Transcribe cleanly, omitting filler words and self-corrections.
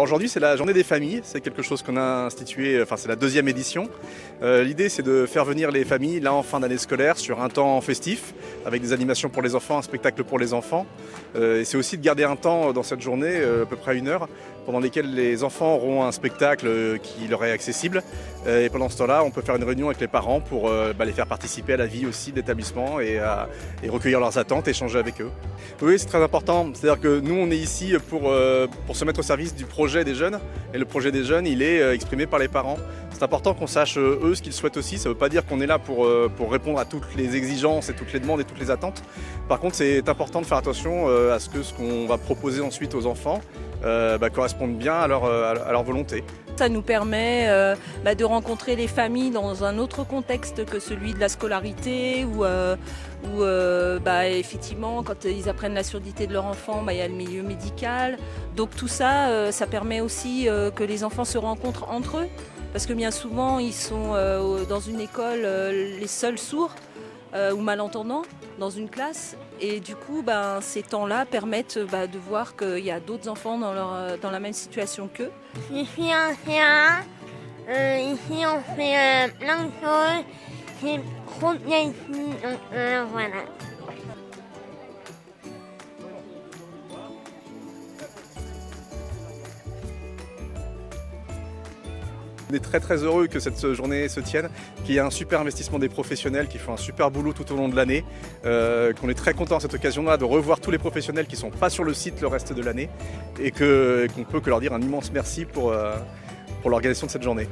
Alors aujourd'hui c'est la journée des familles, c'est quelque chose qu'on a institué, enfin c'est la deuxième édition. L'idée c'est de faire venir les familles là en fin d'année scolaire sur un temps festif avec des animations pour les enfants, un spectacle pour les enfants. Et c'est aussi de garder un temps dans cette journée, à peu près 1 heure, pendant lesquelles les enfants auront un spectacle qui leur est accessible. Et pendant ce temps-là, on peut faire une réunion avec les parents pour les faire participer à la vie aussi de l'établissement et recueillir leurs attentes, échanger avec eux. Oui, c'est très important. C'est-à-dire que nous, on est ici pour se mettre au service du projet des jeunes. Et le projet des jeunes, il est exprimé par les parents. C'est important qu'on sache eux ce qu'ils souhaitent aussi. Ça ne veut pas dire qu'on est là pour répondre à toutes les exigences et toutes les demandes et toutes les attentes. Par contre, c'est important de faire attention à ce qu'on va proposer ensuite aux enfants corresponde bien à leur volonté. Ça nous permet de rencontrer les familles dans un autre contexte que celui de la scolarité où effectivement quand ils apprennent la surdité de leur enfant, il y a le milieu médical. Donc tout ça, ça permet aussi que les enfants se rencontrent entre eux parce que bien souvent ils sont dans une école les seuls sourds ou malentendants dans une classe et du coup ces temps-là permettent de voir qu'il y a d'autres enfants dans la même situation qu'eux. Je suis en CA, ici on fait plein de choses, c'est trop bien ici, donc voilà. On est très très heureux que cette journée se tienne, qu'il y ait un super investissement des professionnels qui font un super boulot tout au long de l'année, qu'on est très content à cette occasion-là de revoir tous les professionnels qui ne sont pas sur le site le reste de l'année et qu'on peut que leur dire un immense merci pour l'organisation de cette journée.